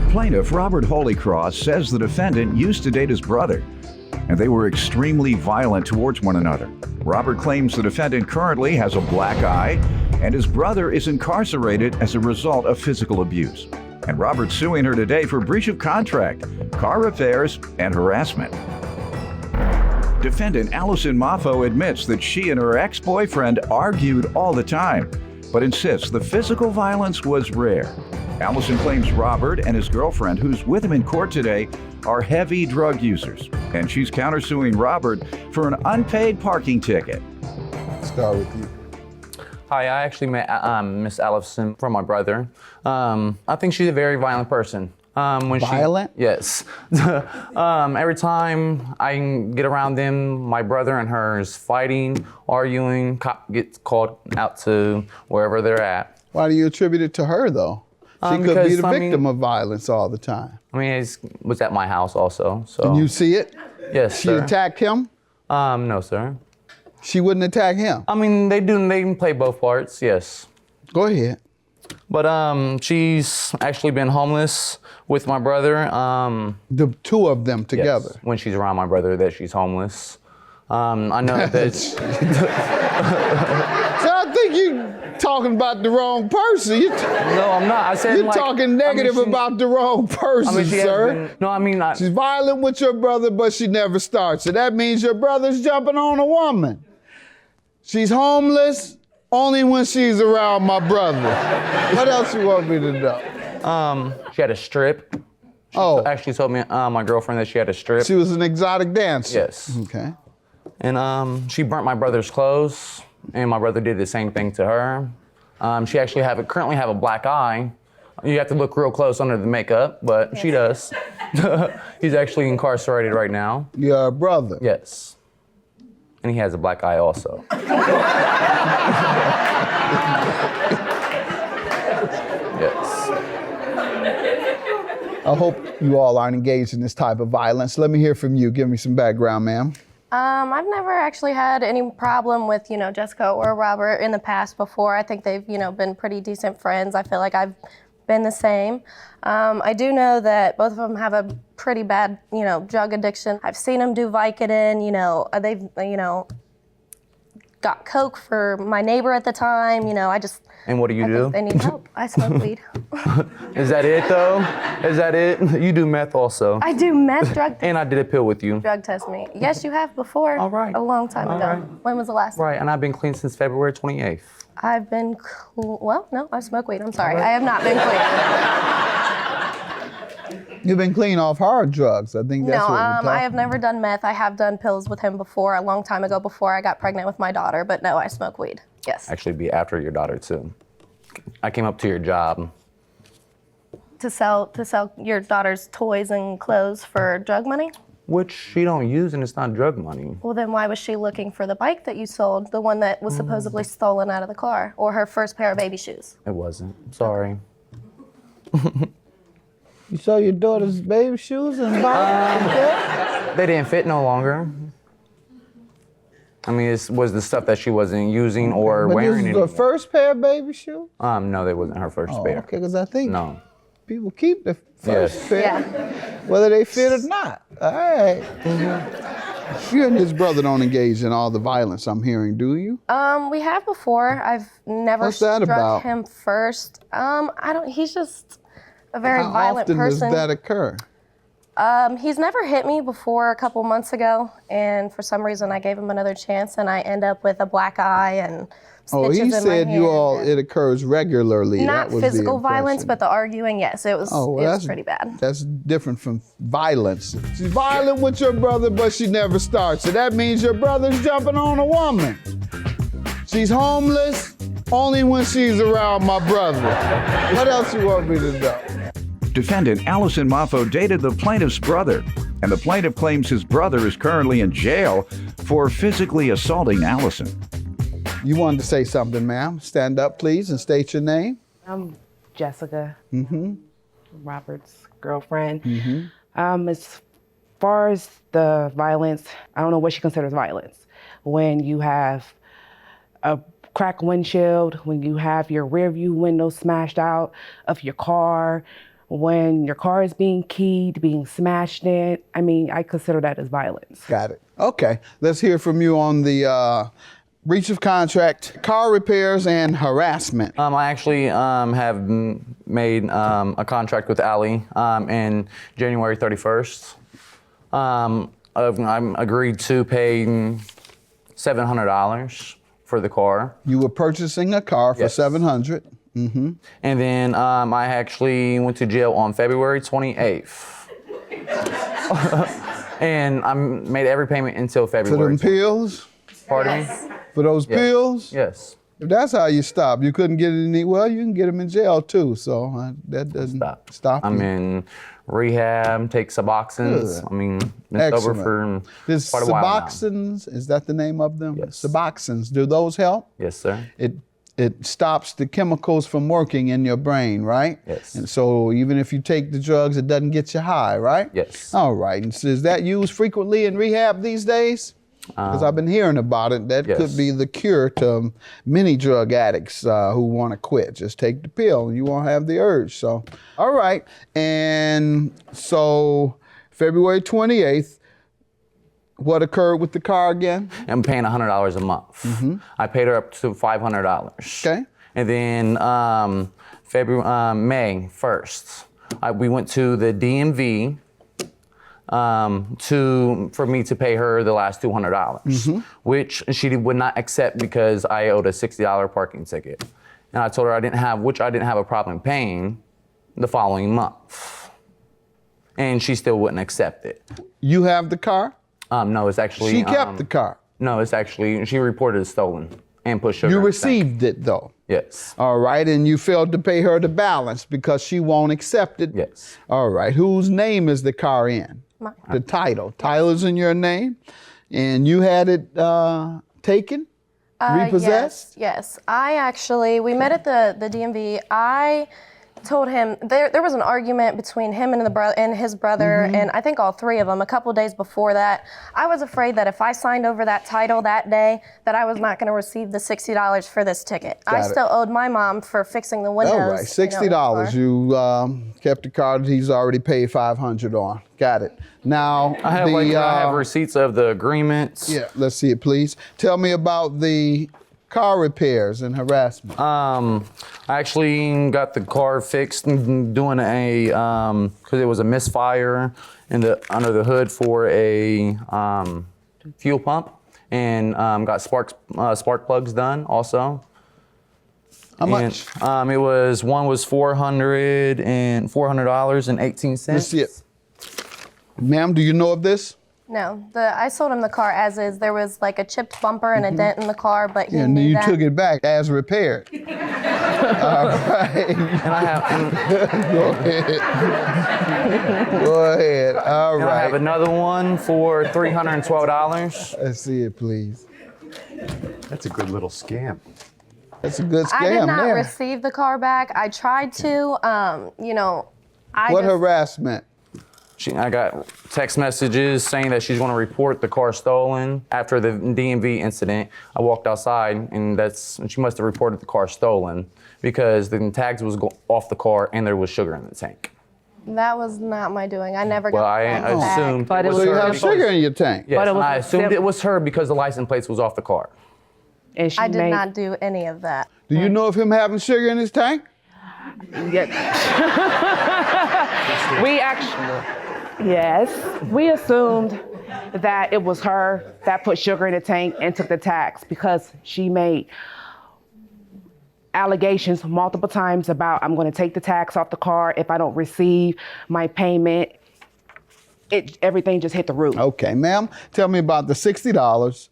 Plaintiff Robert Holycross says the defendant used to date his brother, and they were extremely violent towards one another. Robert claims the defendant currently has a black eye, and his brother is incarcerated as a result of physical abuse. And Robert's suing her today for breach of contract, car repairs, and harassment. Defendant Allison Maffo admits that she and her ex-boyfriend argued all the time, but insists the physical violence was rare. Allison claims Robert and his girlfriend, who's with him in court today, are heavy drug users, and she's countersuing Robert for an unpaid parking ticket. Start with you. Hi, I actually met Miss Allison from my brother. I think she's a very violent person. Violent? Yes. Every time I get around them, my brother and her is fighting, arguing, cop gets called out to wherever they're at. Why do you attribute it to her, though? She could be the victim of violence all the time. I mean, it was at my house also, so. Can you see it? Yes, She sir. attacked him? No, sir. She wouldn't attack him? I mean, they can play both parts, yes. Go ahead. But she's actually been homeless with my brother. The two of them together? Yes, when she's around my brother, that she's homeless. I know that. So I think you're talking about the wrong person. No, I'm not. I said You're talking negative about the wrong person, sir. She's violent with your brother, but she never starts it. That means your brother's jumping on a woman. She's homeless only when she's around my brother. What else you want me to know? She had a strip. She actually told me, my girlfriend, that she had a strip. She was an exotic dancer? Yes. Okay. And she burnt my brother's clothes, and my brother did the same thing to her. She actually currently have a black eye. You have to look real close under the makeup, but she does. He's actually incarcerated right now. Your brother? Yes. And he has a black eye also. Yes. I hope you all aren't engaged in this type of violence. Let me hear from you. Give me some background, ma'am. I've never actually had any problem with, Jessica or Robert in the past before. I think they've, been pretty decent friends. I feel like I've been the same. I do know that both of them have a pretty bad, drug addiction. I've seen them do Vicodin, they've, got coke for my neighbor at the time, And what do you do? They need help. I smoke weed. Is that it, though? Is that it? You do meth also. I do meth drug And I did a pill with you. drug test me. Yes, you have before. All right. A long time ago. right. When was the last time? Right, and I've been clean since February 28th. I've been I smoke weed. I'm sorry. I have not been clean. You've been clean off hard drugs. I think that's what we're talking I have never done meth. I have done pills with him before, a long time ago before I got pregnant with my daughter, but no, I smoke weed. Yes. Actually, be after your daughter, too. I came up to your job. To sell your daughter's toys and clothes for drug money? Which she don't use, and it's not drug money. Well, then why was she looking for the bike that you sold, the one that was supposedly stolen out of the car, or her first pair of baby shoes? It wasn't. Sorry. You sold your daughter's baby shoes and bike? They didn't fit no longer. I mean, it was the stuff that she wasn't using or wearing This is anymore. the first pair of baby shoes? No, that wasn't her first pair. Okay, because I think No. people keep the first pair, Yeah. whether they fit or not. All right. You and his brother don't engage in all the violence I'm hearing, do you? We have before. I've never What's that struck about? him first. He's just a very violent How often person. does that occur? He's never hit me before a couple months ago, and for some reason I gave him another chance, and I end up with a black eye and stitches He in my said hand. it occurs regularly. Not That was the physical violence, impression. but the arguing, yes, it was, Oh, well, it was that's pretty bad. That's different from violence. She's violent with your brother, but she never starts it. That means your brother's jumping on a woman. She's homeless only when she's around my brother. What else you want me to know? Defendant Allison Maffo dated the plaintiff's brother, and the plaintiff claims his brother is currently in jail for physically assaulting Allison. You wanted to say something, ma'am. Stand up, please, and state your name. I'm Jessica, Mm-hmm. Robert's girlfriend. Mm-hmm. As far as the violence, I don't know what she considers violence. When you have a cracked windshield, when you have your rear view window smashed out of your car, when your car is being keyed, being smashed in, I mean, I consider that as violence. Got it. Okay, let's hear from you on the breach of contract, car repairs, and harassment. I actually have made a contract with Allie in January 31st. I'm agreed to pay $700 for the car. You were purchasing a car for Yes. $700. And then I actually went to jail on February 28th. And I made every payment until For February. them pills? Pardon me? For those pills? Yes. If that's how you stop, you couldn't get any, well, you can get them in jail too, so that doesn't stop I'm you. in rehab, take Suboxones. Good. I mean, been sober Excellent. for This quite a while now. Suboxones, is that the name of them? Yes. Suboxones, do those help? Yes, sir. It stops the chemicals from working in your brain, right? Yes. And so even if you take the drugs, it doesn't get you high, right? Yes. All right. And so is that used frequently in rehab these days? Because I've been hearing about it. That yes. could be the cure to many drug addicts who want to quit. Just take the pill and you won't have the urge. So, all right. And so February 28th, what occurred with the car again? I'm paying $100 a month. I paid her up to $500. Okay. And then May 1st, we went to the DMV for me to pay her the last $200, which she would not accept because I owed a $60 parking ticket. And I told her I didn't have a problem paying the following month. And she still wouldn't accept it. You have the car? No, it's actually. She kept the car. No, it's actually, she reported it stolen and put sugar You in the tank. received it though. Yes. All right, and you failed to pay her the balance because she won't accept it. Yes. All right, whose name is the car in? Mine. The title. Title's in your name, and you had it taken, repossessed? Yes. We met at the DMV. I told him there was an argument between him and his brother, and I think all three of them a couple days before that. I was afraid that if I signed over that title that day, that I was not going to receive the $60 for this ticket. I still owed my mom for fixing the windows. All right, $60. You kept the car that he's already paid $500 on. Got it. Now, I have receipts of the agreements. yeah, let's see it, please. Tell me about the car repairs and harassment. I actually got the car fixed and doing because it was a misfire under the hood for a fuel pump, and got spark plugs done also. How much? And, one was $400.18. Let's see it. Ma'am, do you know of this? No, I sold him the car as is. There was like a chipped bumper and a dent in the car, but he And knew you that. took it back as repaired. All right. And I have, Go ahead. Go ahead. All and I have right. another one for $312. Let's see it, please. That's a good little scam. That's a good scam I did not there. receive the car back. I tried to, What harassment? I got text messages saying that she's going to report the car stolen. After the DMV incident, I walked outside, and she must have reported the car stolen because the tags was off the car and there was sugar in the tank. That was not my doing. I never Well, got I the tags back. assumed But it So was you her. have sugar in your tank? Yes, But it was and I a assumed sim- it was her because the license plates was off the car. And she I did made, not do any of that. Do you know of him having sugar in his tank? We actually, yes, we assumed that it was her that put sugar in the tank and took the tax because she made allegations multiple times about I'm going to take the tax off the car if I don't receive my payment. Everything just hit the roof. Okay, ma'am, tell me about the $60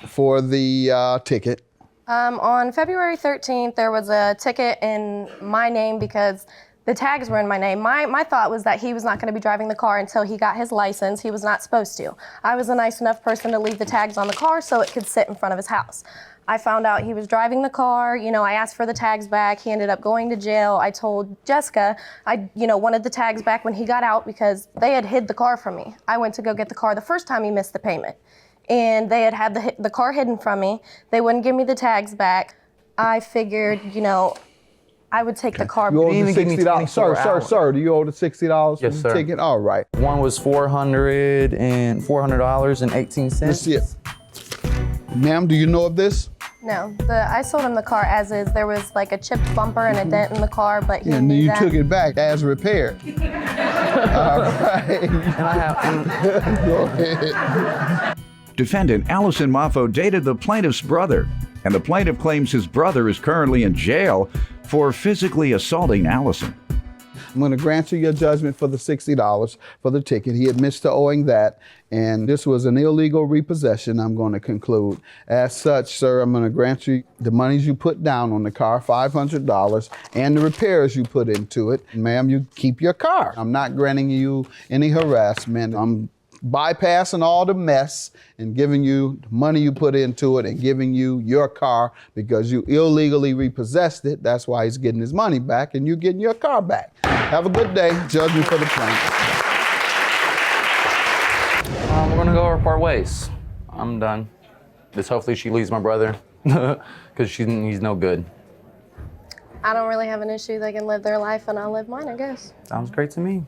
for the ticket. On February 13th, there was a ticket in my name because the tags were in my name. My thought was that he was not going to be driving the car until he got his license. He was not supposed to. I was a nice enough person to leave the tags on the car so it could sit in front of his house. I found out he was driving the car. I asked for the tags back. He ended up going to jail. I told Jessica I wanted the tags back when he got out because they had hid the car from me. I went to go get the car the first time he missed the payment. And they had the car hidden from me. They wouldn't give me the tags back. I figured, I would take the car. You owe didn't the even give me $60. Sir, 24 sir, hours. sir, do you owe the $60 Yes, for the sir. ticket? All right. One was $400.18. Let's see it. Ma'am, do you know of this? No, I sold him the car as is. There was like a chipped bumper and a dent in the car, but he And then knew you that. took it back as repaired. All right. And I have. Go ahead. Defendant Allison Moffo dated the plaintiff's brother, and the plaintiff claims his brother is currently in jail for physically assaulting Allison. I'm going to grant you your judgment for the $60 for the ticket. He admits to owing that, and this was an illegal repossession, I'm going to conclude. As such, sir, I'm going to grant you the monies you put down on the car, $500, and the repairs you put into it. Ma'am, you keep your car. I'm not granting you any harassment. I'm bypassing all the mess and giving you the money you put into it and giving you your car because you illegally repossessed it. That's why he's getting his money back and you're getting your car back. Have a good day. Judgment for the plaintiff. We're gonna go our part ways. I'm done. Just hopefully she leaves my brother, because he's no good. I don't really have an issue. They can live their life and I'll live mine, I guess. Sounds great to me.